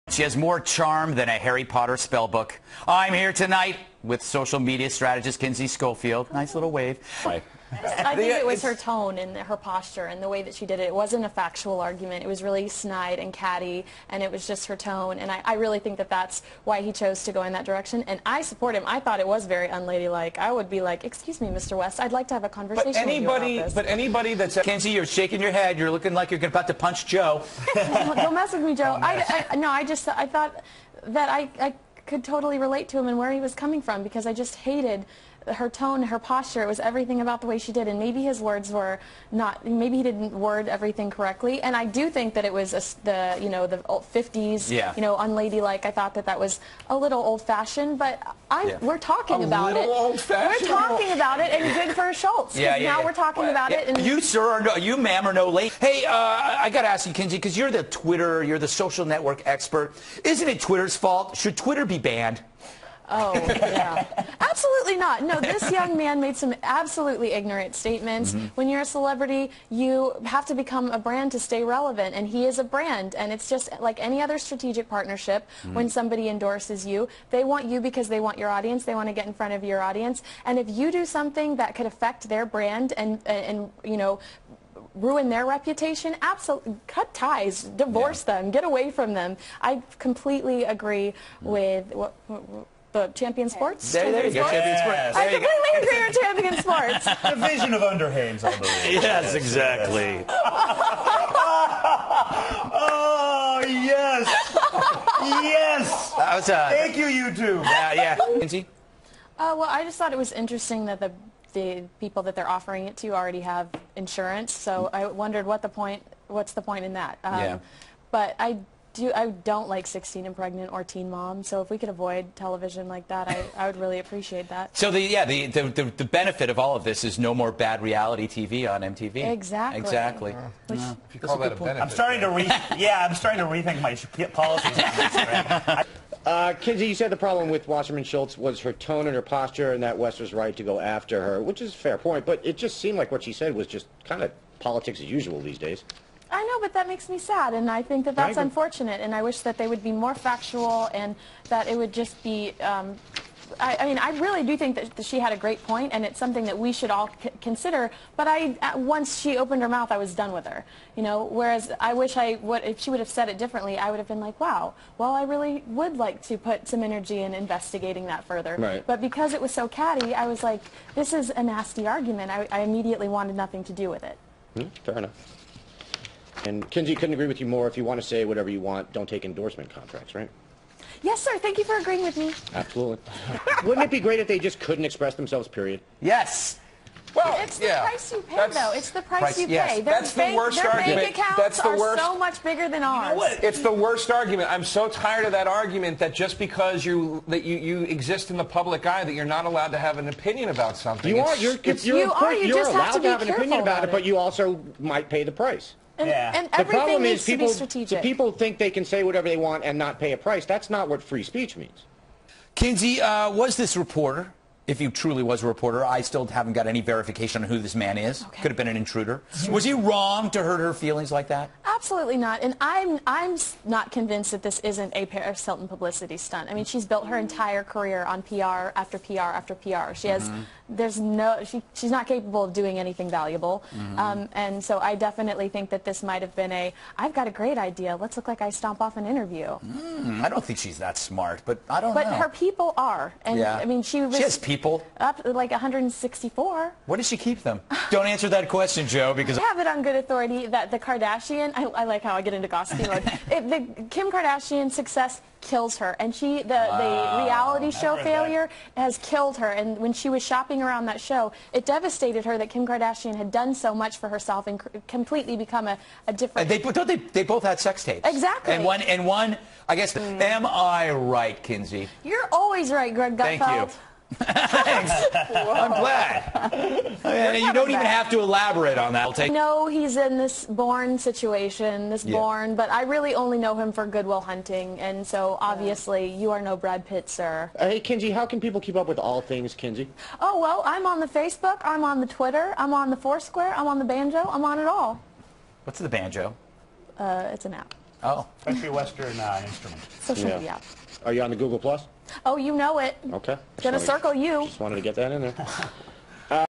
She has more charm than a Harry Potter spell book. I'm here tonight with social media strategist Kinsey Schofield. Nice little wave. Right. I think it was her tone and her posture and the way that she did it. It wasn't a factual argument. It was really snide and catty, and it was just her tone. And I really think that that's why he chose to go in that direction. And I support him. I thought it was very unladylike. I would be like, excuse me, Mr. West, I'd like to have a conversation with you about this. But anybody that's... Kinsey, you're shaking your head. You're looking like you're about to punch Joe. Don't mess with me, Joe. I thought that I could totally relate to him and where he was coming from, because I just hated her tone, her posture. It was everything about the way she did, and maybe his words were not, maybe he didn't word everything correctly, and I do think that it was the 50s, unladylike. I thought that was a little old-fashioned, but we're talking about it. We're talking about it, and good for Schultz. Now we're talking about it. And you, sir, you, ma'am, are no late. Hey, I got to ask you, Kinsey, because you're the social network expert. Isn't it Twitter's fault? Should Twitter be banned? Oh, yeah. Absolutely not. No, this young man made some absolutely ignorant statements. When you're a celebrity, you have to become a brand to stay relevant, and he is a brand. And it's just like any other strategic partnership. When somebody endorses you, they want you because they want your audience. They want to get in front of your audience. And if you do something that could affect their brand and ruin their reputation, absolutely cut ties, divorce them, get away from them. I completely agree with the Champion Sports? There you go, Champion Sports. I completely agree with Champion Sports. Division of Underhames, I believe. Yes, exactly. Oh, yes. Yes. That was, thank you, YouTube. Yeah. Kinsey? Well, I just thought it was interesting that the people that they're offering it to already have insurance, so I wondered what's the point in that? But I don't like 16 and pregnant or teen mom, so if we could avoid television like that, I would really appreciate that. So the benefit of all of this is no more bad reality TV on MTV. Exactly. If you call that a benefit. I'm starting to rethink my policies on this. Kinsey, you said the problem with Wasserman Schultz was her tone and her posture, and that West was right to go after her, which is a fair point, but it just seemed like what she said was just kind of politics as usual these days. I know, but that makes me sad, and I think that that's unfortunate, and I wish that they would be more factual and that it would just be, I mean, I really do think that she had a great point, and it's something that we should all consider, but once she opened her mouth, I was done with her, whereas I wish if she would have said it differently, I would have been like, wow, well, I really would like to put some energy in investigating that further. Right. But because it was so catty, I was like, this is a nasty argument. I immediately wanted nothing to do with it. Fair enough. And Kinsey, couldn't agree with you more. If you want to say whatever you want, don't take endorsement contracts, right? Yes, sir. Thank you for agreeing with me. Absolutely. Wouldn't it be great if they just couldn't express themselves, period? Yes. Well, it's the price you pay, though. It's the price you pay. That's the worst argument. Their bank accounts are so much bigger than ours. You know what? It's the worst argument. I'm so tired of that argument that just because you exist in the public eye that you're not allowed to have an opinion about something. You are. You're allowed to have an opinion about it, but you also might pay the price. And the problem is people think they can say whatever they want and not pay a price. That's not what free speech means. Kinsey, was this reporter, if he truly was a reporter, I still haven't got any verification on who this man is. Okay. Could have been an intruder. Was he wrong to hurt her feelings like that? Absolutely not. And I'm not convinced that this isn't a Paris Hilton publicity stunt. I mean, she's built her entire career on PR after PR after PR. She has, she's not capable of doing anything valuable. And so I definitely think that this might have been I've got a great idea. Let's look like I stomp off an interview. I don't think she's that smart, but I don't know. But her people are. And I mean, she has people. Up like 164. Where does she keep them? Don't answer that question, Joe, because I have it on good authority that the Kardashian, I like how I get into gossipy mode. The Kim Kardashian success kills her, and the reality show failure has killed her. And when she was shopping around that show, it devastated her that Kim Kardashian had done so much for herself and completely become a different. They both had sex tapes. Exactly. And one, I guess. Am I right, Kinsey? You're always right, Greg Gutfeld. Thank you. Thanks. I'm glad. You don't even have to elaborate on that. I know he's in this Bourne situation, Bourne, but I really only know him for Good Will Hunting, and so obviously you are no Brad Pitt, sir. Hey, Kinsey, how can people keep up with all things Kinsey? Oh, well, I'm on the Facebook, I'm on the Twitter, I'm on the Foursquare, I'm on the ban.jo, I'm on it all. What's the ban.jo? It's an app. Oh. Country Western instrument. Social media. Are you on the Google Plus? Oh, you know it. Okay. Gonna circle you. Just wanted to get that in there.